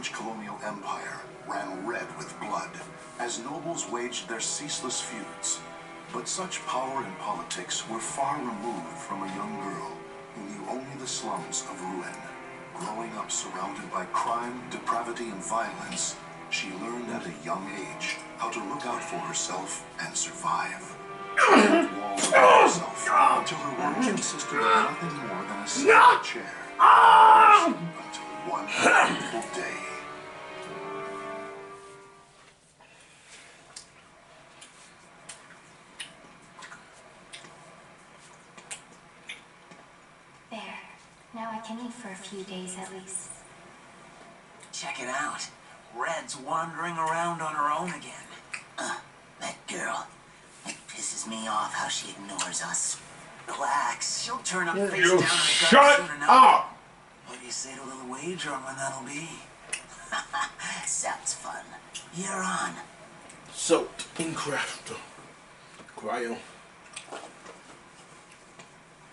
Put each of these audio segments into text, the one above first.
French colonial empire ran red with blood as nobles waged their ceaseless feuds. But such power and politics were far removed from a young girl who knew only the slums of Rouen. Growing up surrounded by crime, depravity, and violence, she learned at a young age how to look out for herself and survive. She built walls around herself until her work consisted of nothing more than a single chair. Until one fateful day. There. Now I can eat for a few days at least. Check it out. Red's wandering around on her own again. That girl. It pisses me off how she ignores us. Relax. She'll turn up face down in the dark soon enough. What do you say to a little wager on when that'll be? Sounds fun. You're on. Soaked in craft. Cryo.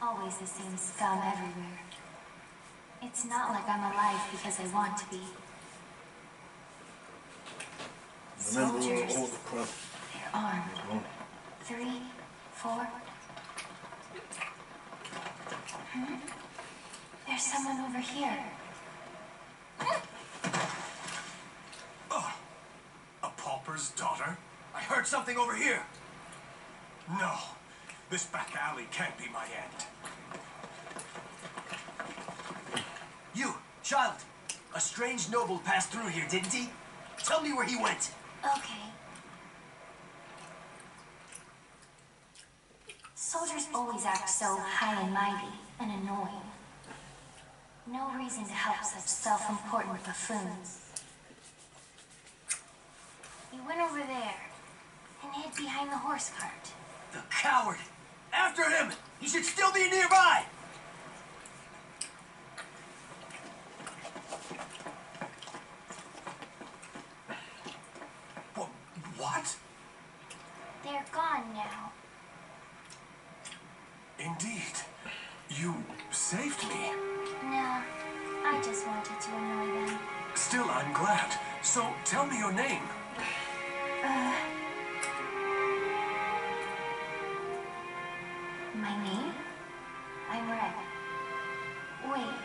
Always the same scum everywhere. It's not like I'm alive because I want to be. Soldiers. All the crap. They're armed. 3, 4. There's someone over here. Oh, a pauper's daughter? I heard something over here. No, this back alley can't be my end. You, child. A strange noble passed through here, didn't he? Tell me where he went. Okay. Soldiers always act so high and mighty and annoying. No reason to help such self-important buffoons. He went over there and hid behind the horse cart. The coward! After him! He should still be nearby! What? They're gone now. Indeed. You saved me. No, I just wanted to annoy them. Still, I'm glad. So, tell me your name. My name? I'm Red. Wait.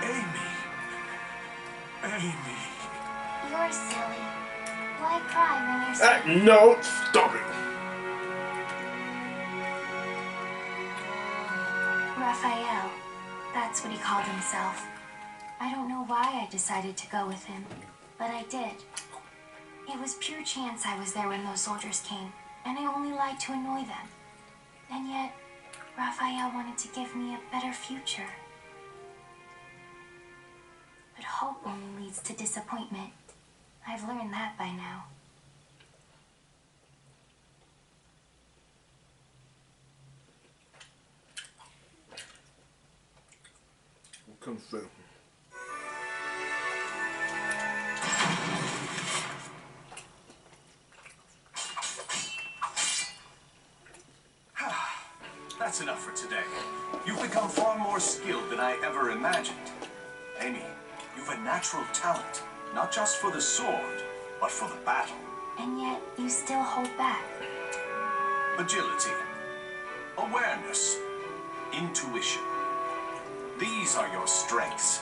Amy? Amy. You're silly. Why cry when you're sad? No, stop it. Raphael. That's what he called himself. I don't know why I decided to go with him, but I did. It was pure chance I was there when those soldiers came, and I only lied to annoy them. And yet, Raphael wanted to give me a better future. But hope only leads to disappointment. I've learned that by now. Confirm. That's enough for today. You've become far more skilled than I ever imagined. Amy, you've a natural talent, not just for the sword, but for the battle. And yet, you still hold back. Agility, awareness, intuition. These are your strengths.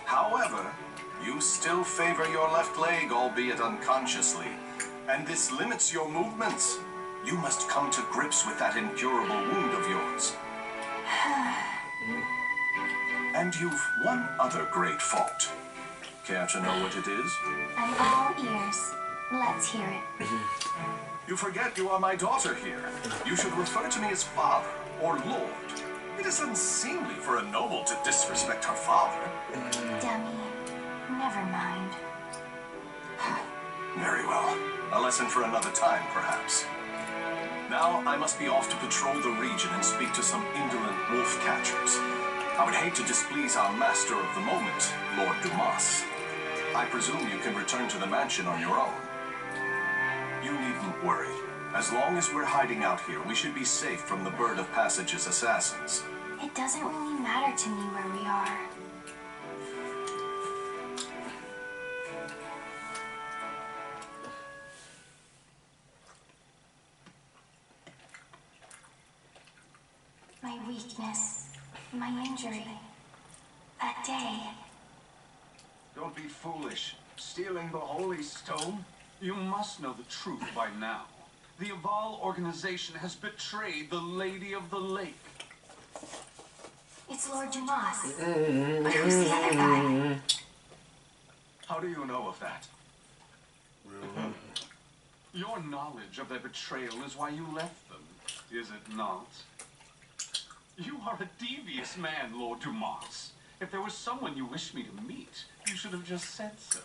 However, you still favor your left leg, albeit unconsciously, and this limits your movements. You must come to grips with that incurable wound of yours. And you've one other great fault. Care to know what it is? I'm all ears. Let's hear it. You forget you are my daughter here. You should refer to me as father or lord. It is unseemly for a noble to disrespect her father. Dummy. Never mind. Very well. A lesson for another time, perhaps. Now, I must be off to patrol the region and speak to some indolent wolf catchers. I would hate to displease our master of the moment, Lord Dumas. I presume you can return to the mansion on your own. You needn't worry. As long as we're hiding out here, we should be safe from the Bird of Passage's assassins. It doesn't really matter to me where we are. My weakness, my injury, that day. Don't be foolish. Stealing the Holy Stone? You must know the truth by now. The Aval organization has betrayed the Lady of the Lake. It's Lord Dumas. But who's the other guy? How do you know of that? Your knowledge of their betrayal is why you left them, is it not? You are a devious man, Lord Dumas. If there was someone you wished me to meet, you should have just said so.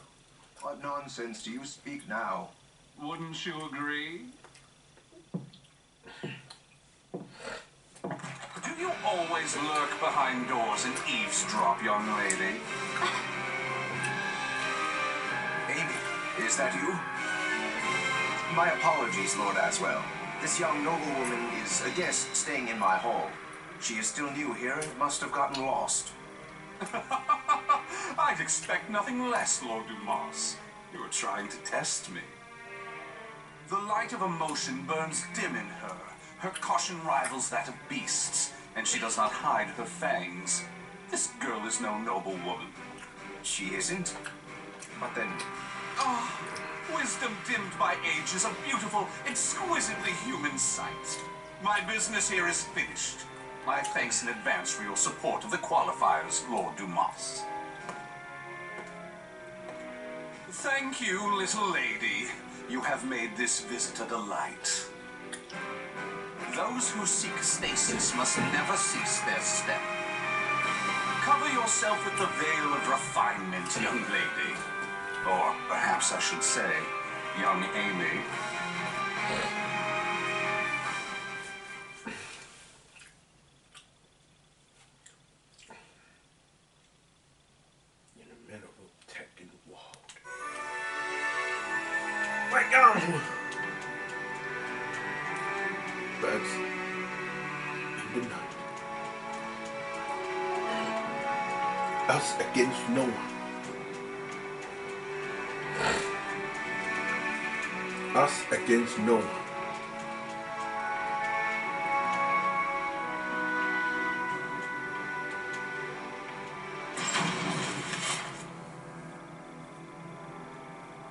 What nonsense do you speak now? Wouldn't you agree? Do you always lurk behind doors and eavesdrop, young lady? Amy, is that you? My apologies, Lord Aswell. This young noblewoman is a guest staying in my hall. She is still new here and must have gotten lost. I'd expect nothing less, Lord Dumas. You were trying to test me. The light of emotion burns dim in her. Her caution rivals that of beasts, and she does not hide her fangs. This girl is no noble woman. She isn't? But then... Ah, wisdom dimmed by age is a beautiful, exquisitely human sight. My business here is finished. My thanks in advance for your support of the qualifiers, Lord Dumas. Thank you, little lady. You have made this visit a delight. Those who seek stasis must never cease their step. Cover yourself with the veil of refinement, young lady. Or perhaps I should say, young Amy. In the middle of attacking the wall. Right down! That's in the night. Us against no one. Us against no one.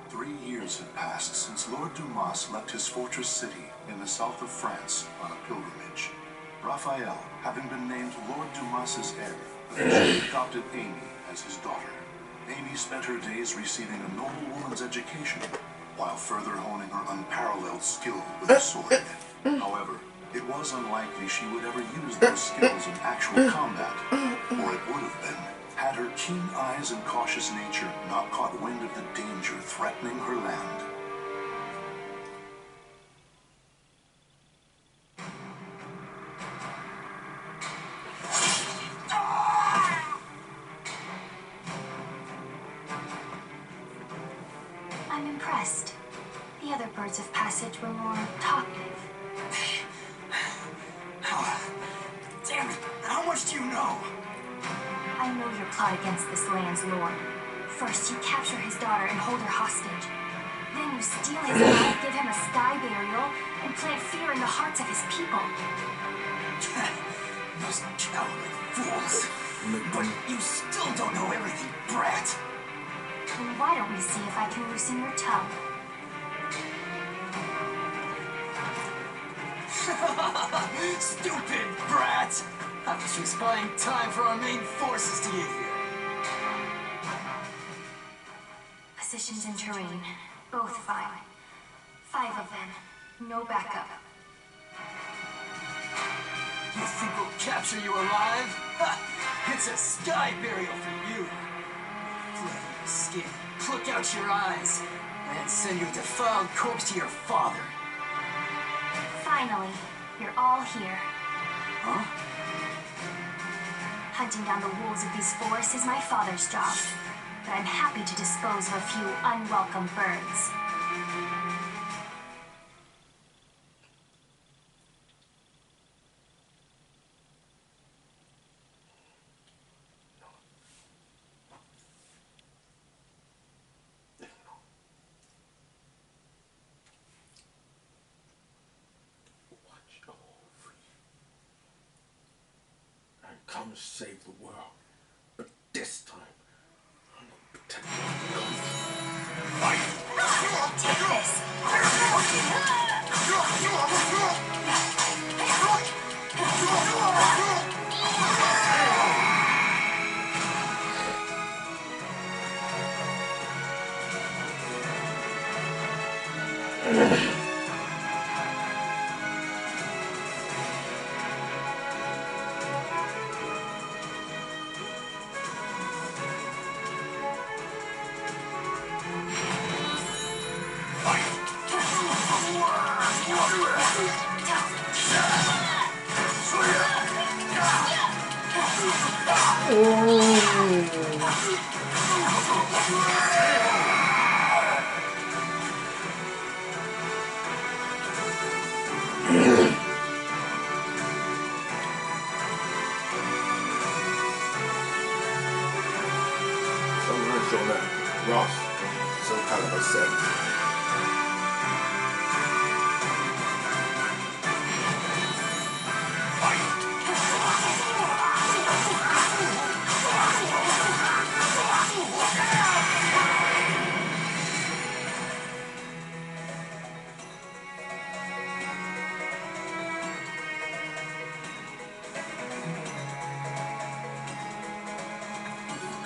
3 years had passed since Lord Dumas left his fortress city in the south of France on a pilgrimage. Raphael, having been named Lord Dumas's heir, officially adopted Amy as his daughter. Amy spent her days receiving a noblewoman's education, while further honing her unparalleled skill with the sword. However, it was unlikely she would ever use those skills in actual combat, or it would have been, had her keen eyes and cautious nature not caught wind of the danger threatening her land. I'm impressed. The other birds of passage were more talkative. Damn it! How much do you know? I know your plot against this land's lord. First, you capture his daughter and hold her hostage. Then you steal his life, give him a sky burial, and plant fear in the hearts of his people. Those cowardly fools. But you still don't know everything, brat. Then why don't we see if I can loosen your tongue? Stupid brat! I was just buying time for our main forces to get here. Positions and terrain, both fine. 5 of them, no backup. You think we'll capture you alive? Ha! It's a sky burial for you. Blood on your skin, pluck out your eyes, and send your defiled corpse to your father. Finally, you're all here. Huh? Hunting down the wolves of these forests is my father's job, but I'm happy to dispose of a few unwelcome birds. come to save the world. But this time, I'm gonna protect my Take this. Someone show that Ross, so Calibur said.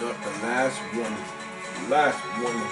Got the last one. Last one.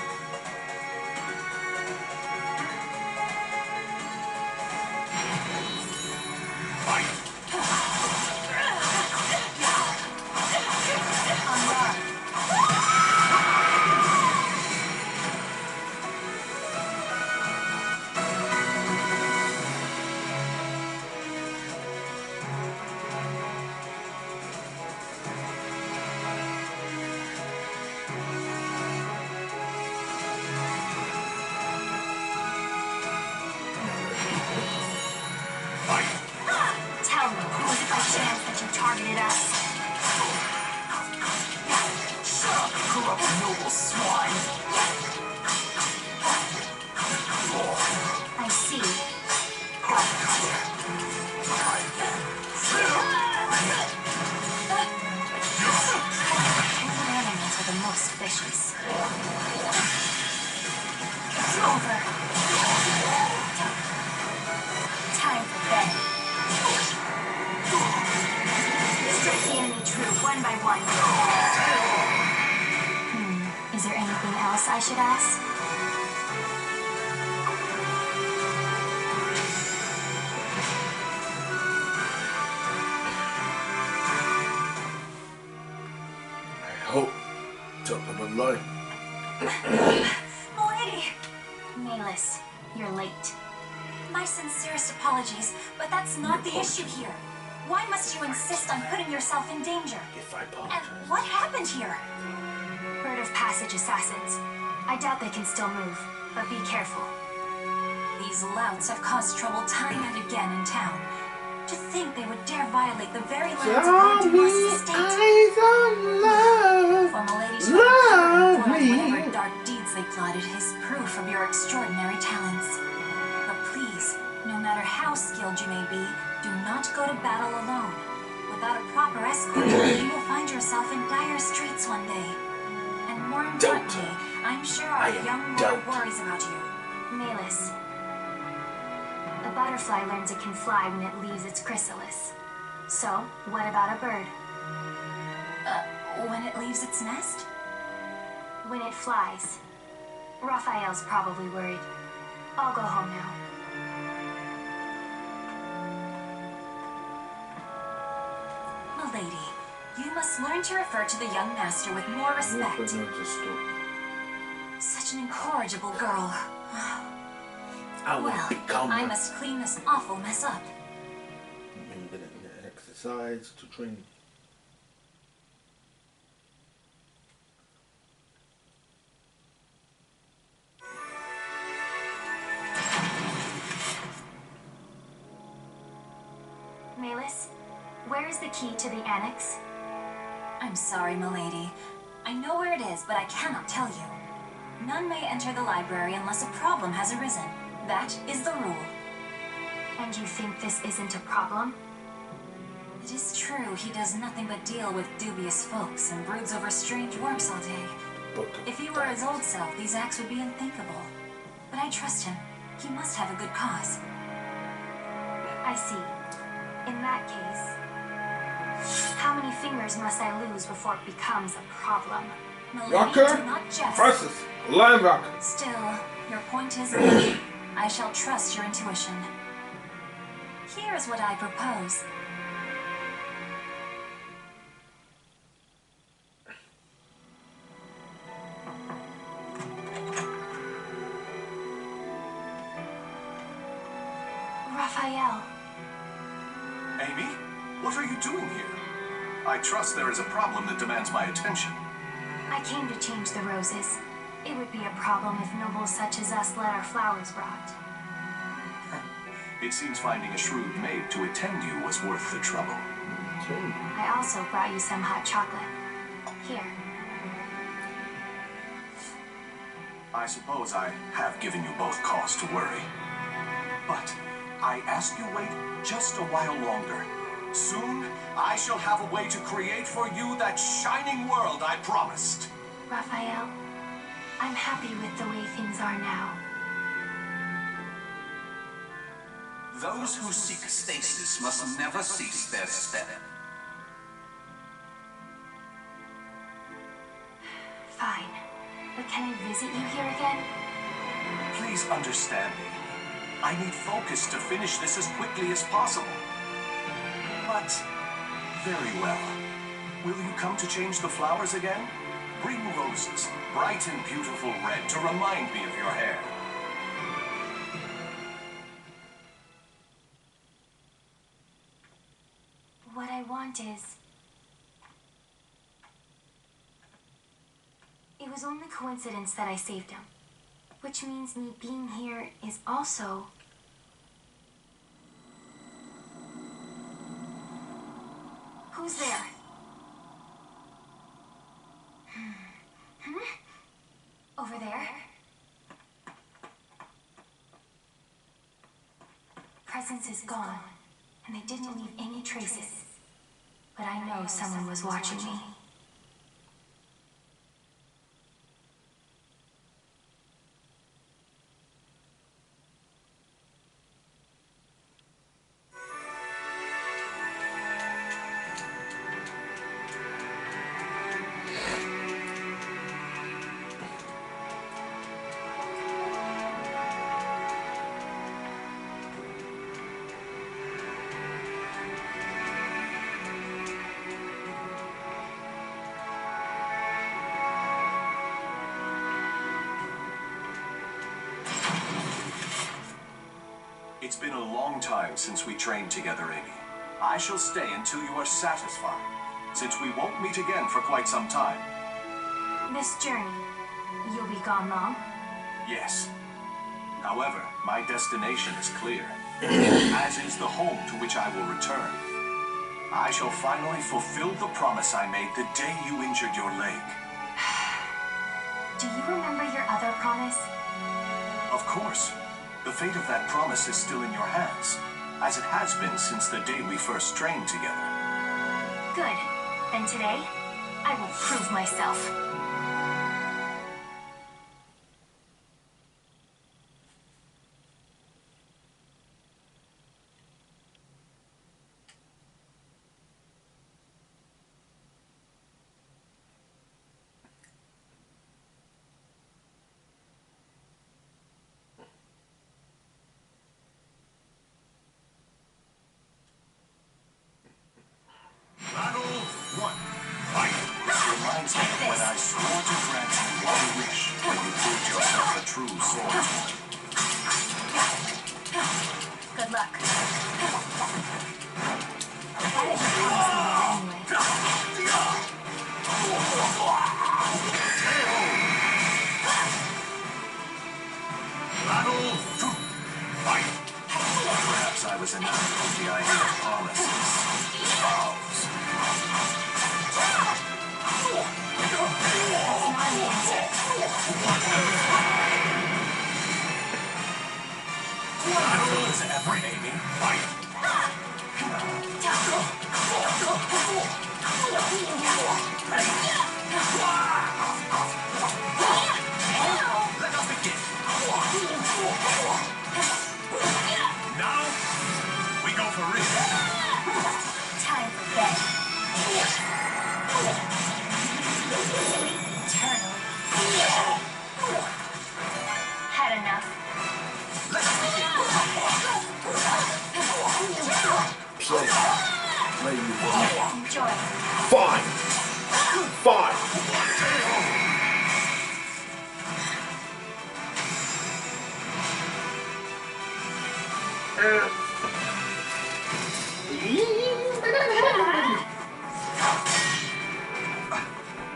Tell me, who was it by chance that you targeted us? Shut up, corrupt noble swine! I see. What animals are the most vicious? It's over. Time for bed. Strike the enemy true, one by one. Is there anything else I should ask? I hope top of the line. Milady! Malus, you're late. My sincerest apologies, but that's not the issue here. Why must you insist on putting yourself in danger? If I And apologize. what happened here? Bird of passage assassins. I doubt they can still move, but be careful. These louts have caused trouble time and again in town. To think they would dare violate the very lands of Lord Dumas' estate. For Milady to have whatever dark deeds they plotted is proof of your extraordinary talents. But please, no matter how skilled you may be, do not go to battle alone. Without a proper escort, you will find yourself in dire straits one day. And more importantly, I'm sure our young lord worries about you. Malus. A butterfly learns it can fly when it leaves its chrysalis. So, what about a bird? When it leaves its nest? When it flies. Raphael's probably worried. I'll go home now. Milady, you must learn to refer to the young master with more respect. Such an incorrigible girl. Well, I must clean this awful mess up. Maybe the exercise to train. Malus, where is the key to the annex? I'm sorry, milady. I know where it is, but I cannot tell you. None may enter the library unless a problem has arisen. That is the rule. And you think this isn't a problem? It is true he does nothing but deal with dubious folks and broods over strange works all day. If he were his old self, these acts would be unthinkable. But I trust him. He must have a good cause. I see. In that case, how many fingers must I lose before it becomes a problem? Milady, Rocker do not jest. versus linebacker. Still, your point is good. I shall trust your intuition. Here's what I propose. Raphael, Amy, what are you doing here? I trust there is a problem that demands my attention. I came to change the roses. It would be a problem if nobles such as us let our flowers rot. It seems finding a shrewd maid to attend you was worth the trouble. I also brought you some hot chocolate. Here. I suppose I have given you both cause to worry. But I ask you wait just a while longer. Soon, I shall have a way to create for you that shining world I promised. Raphael, I'm happy with the way things are now. Those who seek stasis must never cease their step. Fine. But can I visit you here again? Please understand me. I need focus to finish this as quickly as possible. But, very well. Will you come to change the flowers again? Bring roses, bright and beautiful red, to remind me of your hair. What I want is... It was only coincidence that I saved him. Which means me being here is also... Who's there? Over there? Presence is gone, and they didn't leave any traces. But I know someone was watching me. It's been a long time since we trained together, Amy. I shall stay until you are satisfied, since we won't meet again for quite some time. This journey, you'll be gone long? Yes. However, my destination is clear, as is the home to which I will return. I shall finally fulfill the promise I made the day you injured your leg. Do you remember your other promise? Of course. The fate of that promise is still in your hands, as it has been since the day we first trained together. Good. Then today, I will prove myself. Battle 1. Fight! This reminds me of when I swore to grant you one wish when you proved yourself a true swordsman. Good luck. Why did you promise me that anyway? Battle 2. Fight! Perhaps I was enamored with the idea of promises. Vows. That's not an answer. Battle is ever, Amy. Fight! Let us begin. Now, we go for real. Time for bed. Eternally. Had enough. Let us begin. Play me fine. Enjoy. Fine. Fine.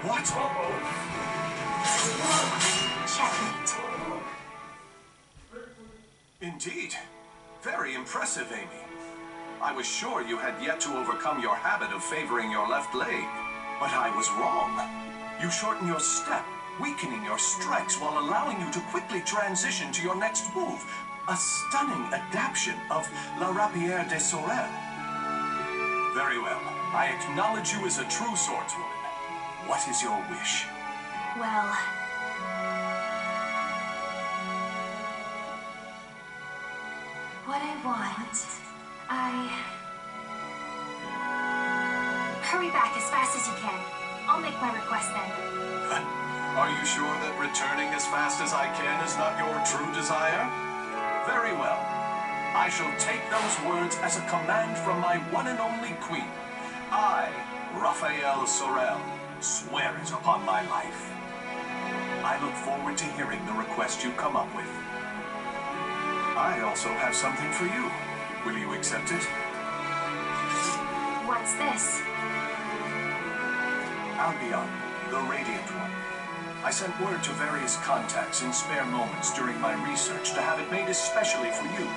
What? Checkmate. Indeed. Very impressive, Amy. I was sure you had yet to overcome your habit of favoring your left leg. But I was wrong. You shorten your step, weakening your strikes while allowing you to quickly transition to your next move. A stunning adaptation of La Rapière de Sorel. Very well. I acknowledge you as a true swordswoman. What is your wish? Well, what I want, hurry back as fast as you can. I'll make my request then. Are you sure that returning as fast as I can is not your true desire? Very well. I shall take those words as a command from my one and only queen. I, Raphael Sorel, swear it upon my life. I look forward to hearing the request you come up with. I also have something for you. Will you accept it? What's this? Albion, the Radiant One. I sent word to various contacts in spare moments during my research to have it made especially for you.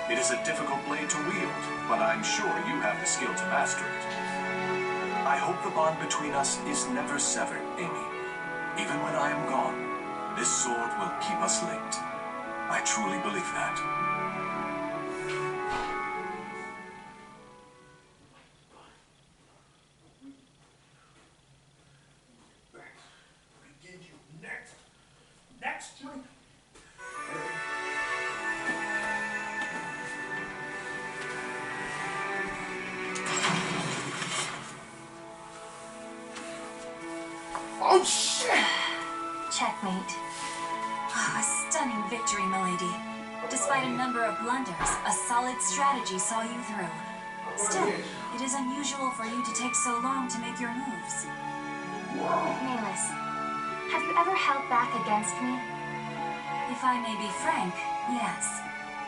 It is a difficult blade to wield, but I'm sure you have the skill to master it. I hope the bond between us is never severed, Amy. Even when I am gone, this sword will keep us linked. I truly believe that. Begin you next. Next one. Oh shit! Checkmate. A stunning victory, milady. Despite a number of blunders, a solid strategy saw you through. Still, it is unusual for you to take so long to make your moves. Malus, have you ever held back against me? If I may be frank, yes.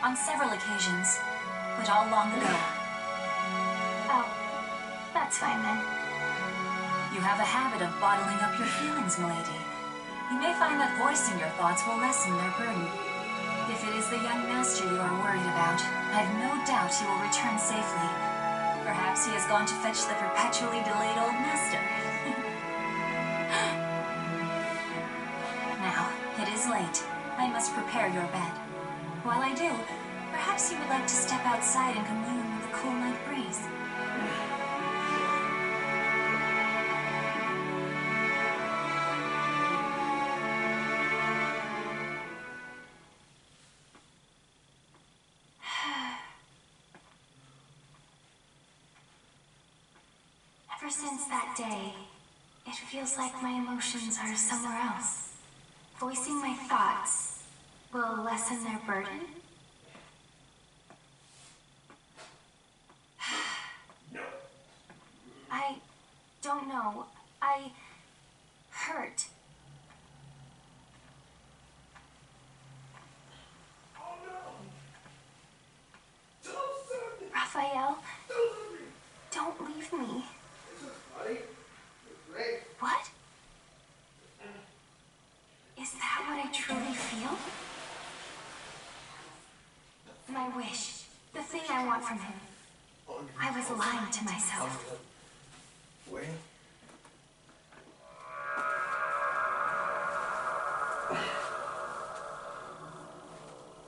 On several occasions, but all long ago. Oh, that's fine then. You have a habit of bottling up your feelings, milady. You may find that voicing your thoughts will lessen their burden. If it is the young master you are worried about, I have no doubt he will return safely. Perhaps he has gone to fetch the perpetually delayed old master. Now, it is late. I must prepare your bed. While I do, perhaps you would like to step outside and commune with the cool night breeze. Ever since that day, it feels like my emotions are somewhere else. Voicing my thoughts will lessen their burden. I don't know. I hurt. Raphael, don't leave me. What? Is that what I truly feel? My wish, the thing I want from him. I was lying to myself. Wait.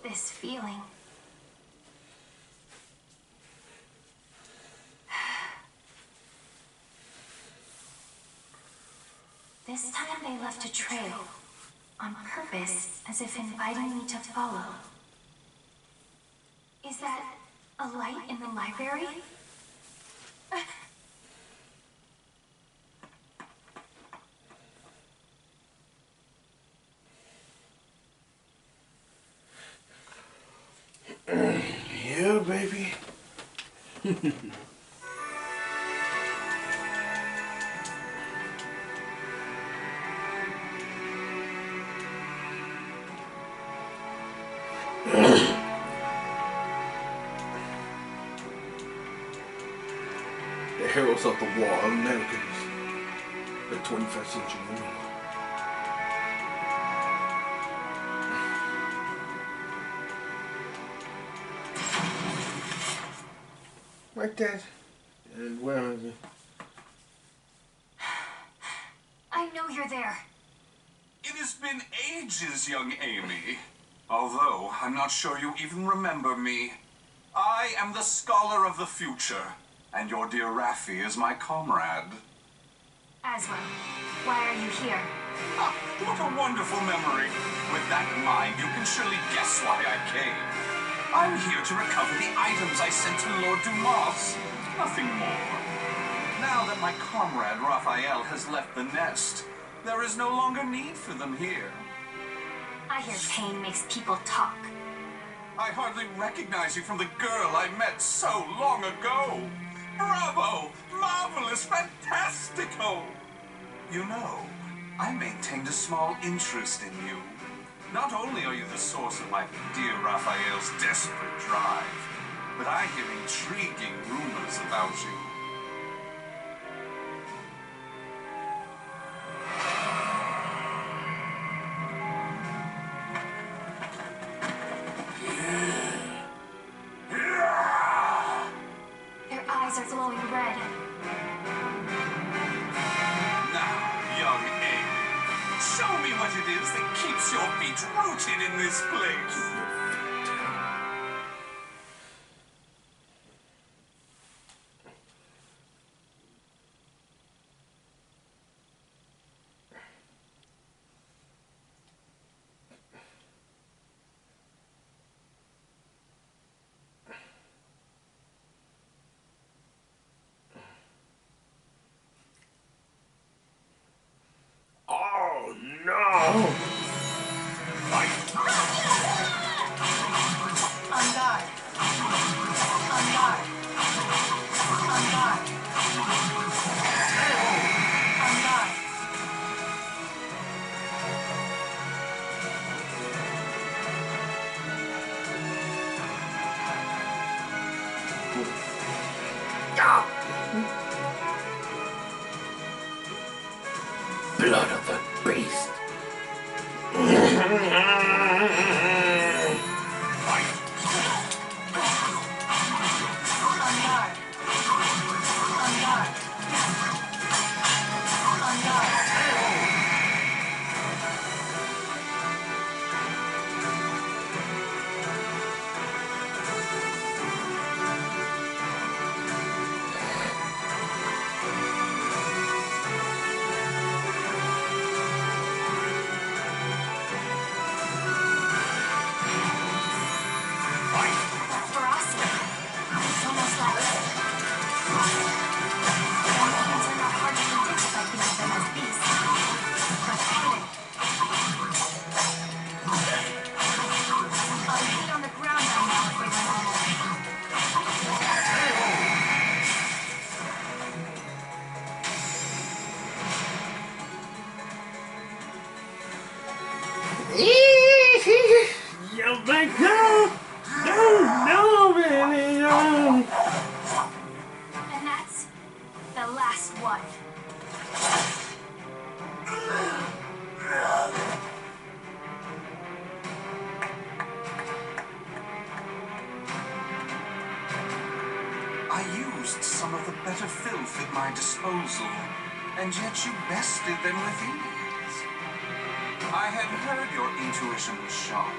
This feeling. This time they left a trail. On purpose, as if inviting me to follow. Is that a light in the library? Yeah, baby. The heroes of the war, Americans, the 21st century women. Like that. And where are we? I know you're there. It has been ages, young Amy. Although, I'm not sure you even remember me. I am the scholar of the future, and your dear Raffi is my comrade. Aswell, why are you here? Ah, what a wonderful memory. With that in mind, you can surely guess why I came. I'm here to recover the items I sent to Lord Dumas. Nothing more. Now that my comrade Raphael has left the nest, there is no longer need for them here. I hear pain makes people talk. I hardly recognize you from the girl I met so long ago. Bravo! Marvelous! Fantastico! You know, I maintained a small interest in you. Not only are you the source of my dear Raphael's desperate drive, but I hear intriguing rumors about you. Their eyes are glowing red. Now, young Amy, show me what it is that keeps your feet rooted in this place. Oh no! On guard. On guard. On guard. On guard. Blood of a beast. On guard. On guard. On guard. Ferocity. It's almost like... Americans are not hard to predict if I think of them as beasts. But hidden. I'll be on the ground right now if we run over. Yo, back down! No, baby, no! And that's the last one. I used some of the better filth at my disposal, and yet you bested them with ease. I had heard your intuition was sharp.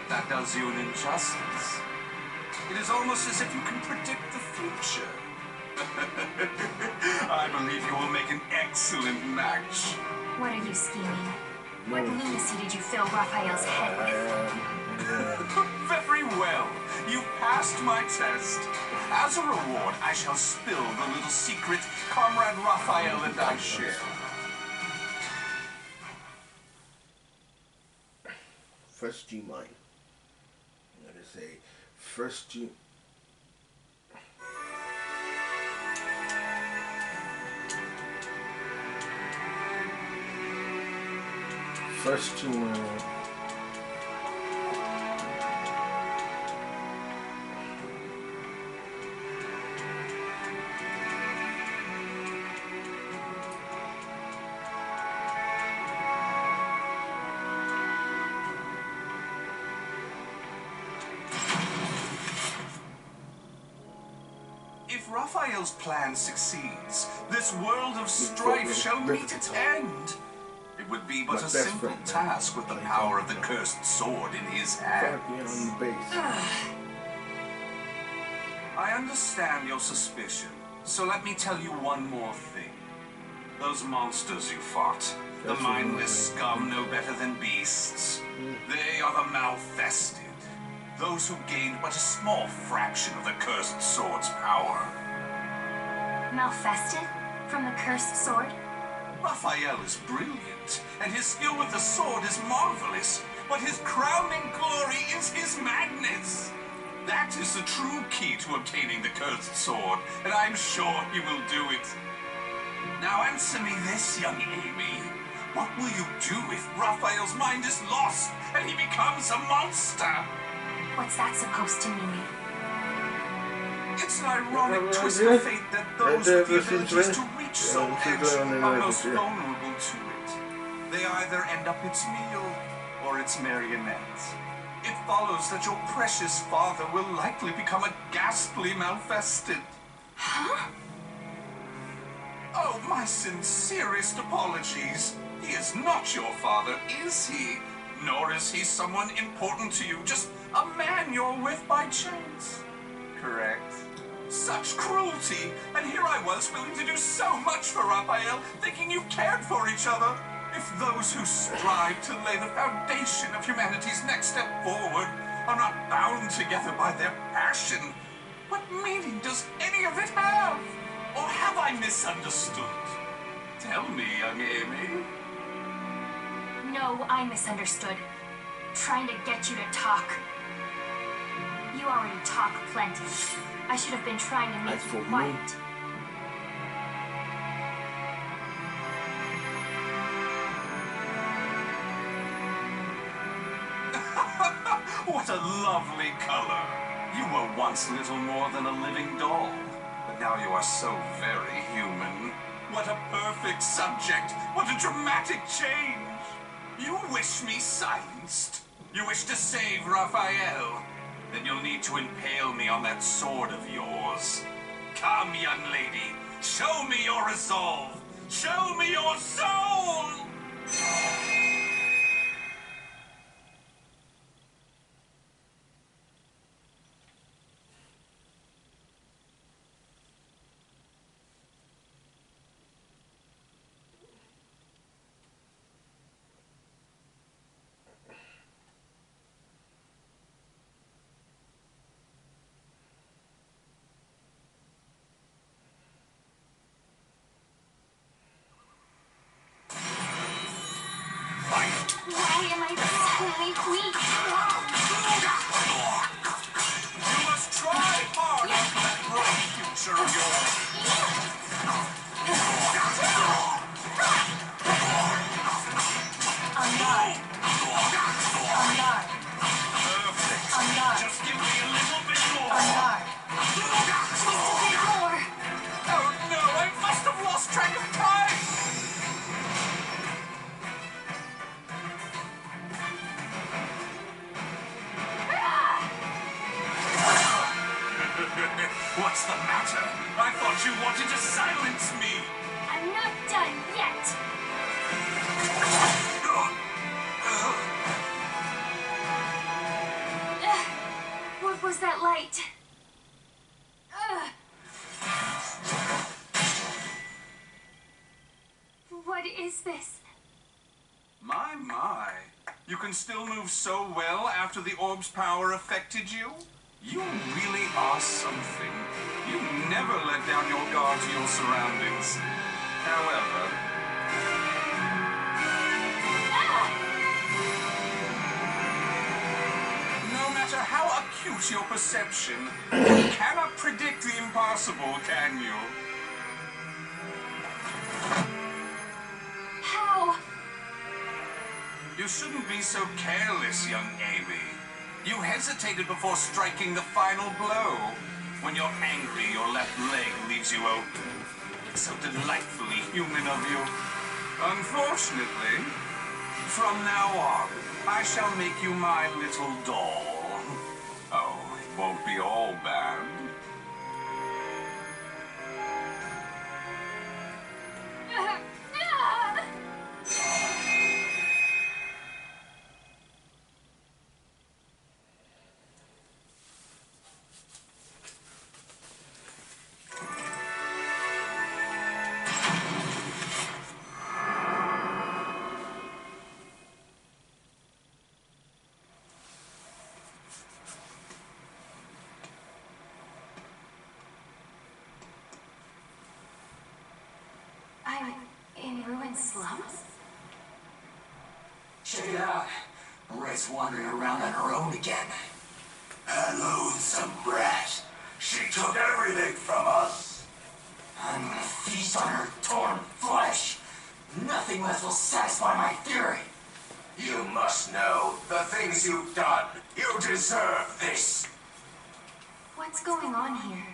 That does you an injustice. It is almost as if you can predict the future. I believe you will make an excellent match. What are you scheming? What lunacy did you fill Raphael's head with? Very well. You passed my test. As a reward, I shall spill the little secret Comrade Raphael and I share. First G mine. I'm gonna say first G. First G mine. If Raphael's plan succeeds, this world of strife shall meet its end. It would be but a simple task with the power of the cursed sword in his hands. I understand your suspicion, so let me tell you one more thing. Those monsters you fought, the mindless scum no better than beasts, they are the Malfested. Those who gained but a small fraction of the cursed sword's power. Malfested? From the cursed sword? Raphael is brilliant, and his skill with the sword is marvelous, but his crowning glory is his madness. That is the true key to obtaining the cursed sword, and I'm sure he will do it. Now answer me this, young Amy. What will you do if Raphael's mind is lost and he becomes a monster? What's that supposed to mean? It's an ironic twist of fate that those with the abilities to reach soul edge are most vulnerable to it. They either end up its meal or its marionette. It follows that your precious father will likely become a ghastly Malfested. Huh? Oh, my sincerest apologies. He is not your father, is he? Nor is he someone important to you, just a man you're with by chance. Correct? Such cruelty, and here I was willing to do so much for Raphael, thinking you cared for each other. If those who strive to lay the foundation of humanity's next step forward are not bound together by their passion, what meaning does any of it have? Or have I misunderstood? Tell me, young Amy. No, I misunderstood. Trying to get you to talk. You already talk plenty. I should have been trying to make you quiet. What a lovely color. You were once little more than a living doll, but now you are so very human. What a perfect subject. What a dramatic change. You wish me silenced. You wish to save Raphael. Then you'll need to impale me on that sword of yours. Come, young lady. Show me your resolve. Show me your soul! Why am I suddenly weak? You must try harder for that bright future of yours. On guard. On guard. Perfect. On guard. Just give me a little bit more. On guard. Just a bit more. Oh no, I must have lost track of time. What's the matter? I thought you wanted to silence me. I'm not done yet. What was that light? What is this? You can still move so well after the orb's power affected you? You really are something. You never let down your guard to your surroundings. However... No matter how acute your perception, you cannot predict the impossible, can you? How? You shouldn't be so careless, young Amy. You hesitated before striking the final blow. When you're angry, your left leg leaves you open. It's so delightfully human of you. Unfortunately, from now on, I shall make you my little doll. Oh, it won't be all bad. I'm in ruined slums? Check it out. Red's wandering around on her own again. That loathsome brat. She took everything from us. I'm gonna feast on her torn flesh. Nothing less will satisfy my fury. You must know the things you've done. You deserve this. What's going on here?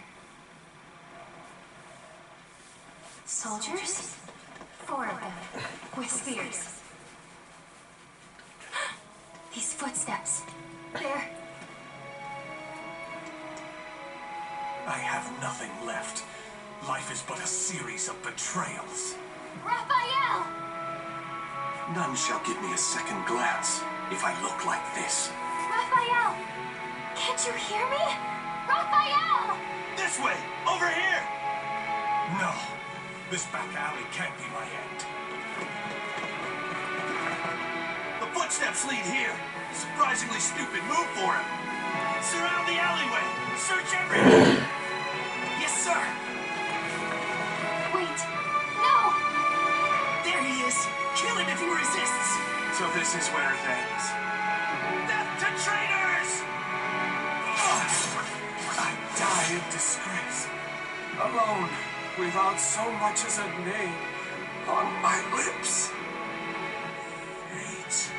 Soldiers? 4 of them, with spears. These footsteps. They're... I have nothing left. Life is but a series of betrayals. Raphael! None shall give me a second glance if I look like this. Raphael! Can't you hear me? Raphael! This way! Over here! No. This back alley can't be my end. The footsteps lead here. Surprisingly stupid move for him. Surround the alleyway. Search everywhere. Yes, sir. Wait. No! There he is. Kill him if he resists. So this is where it ends. Death to traitors! I die in disgrace. Alone. Without so much as a name on my lips. Fate,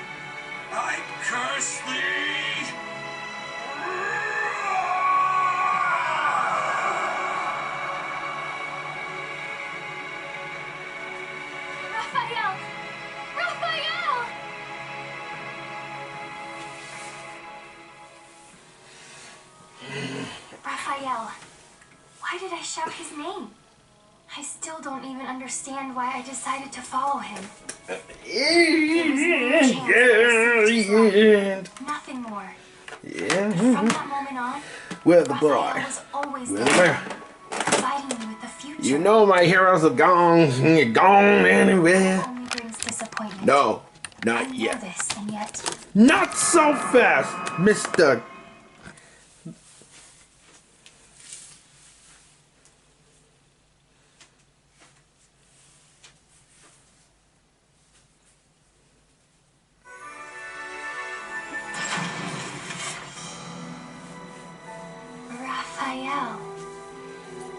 I curse thee! Raphael! Raphael! Raphael. Why did I shout his name? I still don't even understand why I decided to follow him. Nothing more. Yeah. From that moment on, Well, the Raphael boy. was always Well, there, providing me with the future. You know my heroes are gone. Gone anywhere. Only brings disappointment. No, I not know yet. this, and yet Not so fast, Mr. Raphael.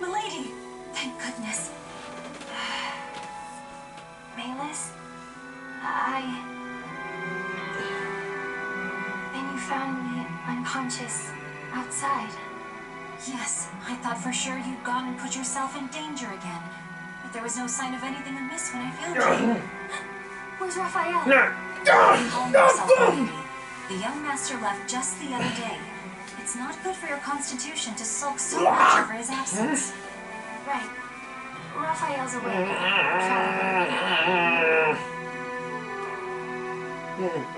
Milady! Thank goodness. Malis? Then you found me unconscious outside. Yes, I thought for sure you'd gone and put yourself in danger again. But there was no sign of anything amiss when I found you. Where's Raphael? Calm yourself, milady. The young master left just the other day. It's not good for your constitution to sulk so much over his absence. Right. Raphael's away.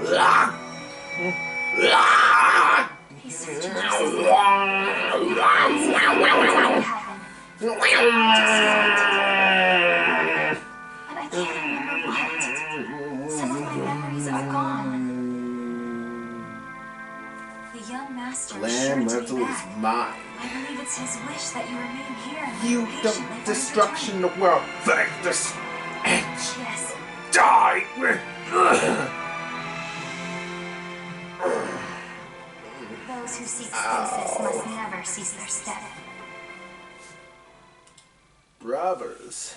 Traveling. He's searching just as he but I can't remember what. Some of my memories are gone. young master Clan is sure to Mantle be is back. mine. I believe it's his wish that you remain here and You wait the patiently for his destruction return. of the world. Thank this edge. Yes. Die with. Those who seek stasis must never cease their step. Brothers.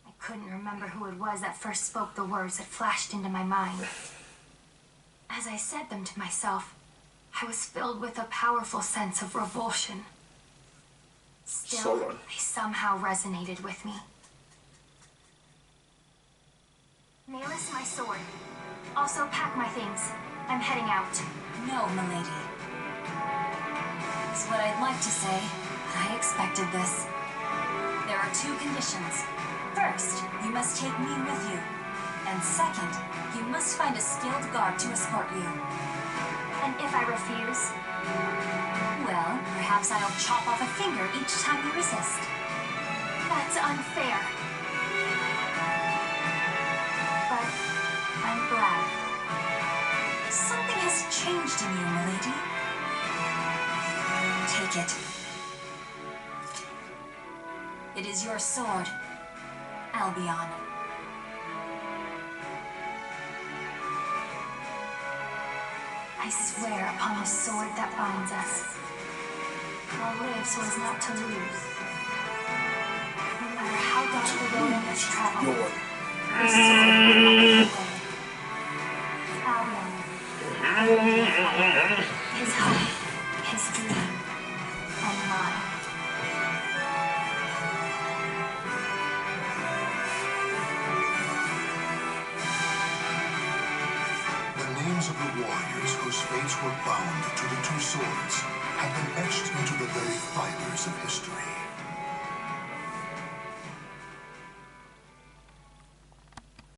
I couldn't remember who it was that first spoke the words that flashed into my mind. As I said them to myself, I was filled with a powerful sense of revulsion. Still, they somehow resonated with me. Malus, my sword. Also pack my things. I'm heading out. No, milady. It's what I'd like to say, but I expected this. There are 2 conditions. First, you must take me with you. And second, you must find a skilled guard to escort you. And if I refuse? Well, perhaps I'll chop off a finger each time you resist. That's unfair. But I'm glad. Something has changed in you, milady. Take it. It is your sword, Albion. I swear upon the sword that binds us. I'll live so as not to lose. No matter how dark the road I must travel, this sword will not go away. Albion. His hope, his dream, and mine. The names of the warriors whose fates were bound to the 2 swords have been etched into the very fibers of history.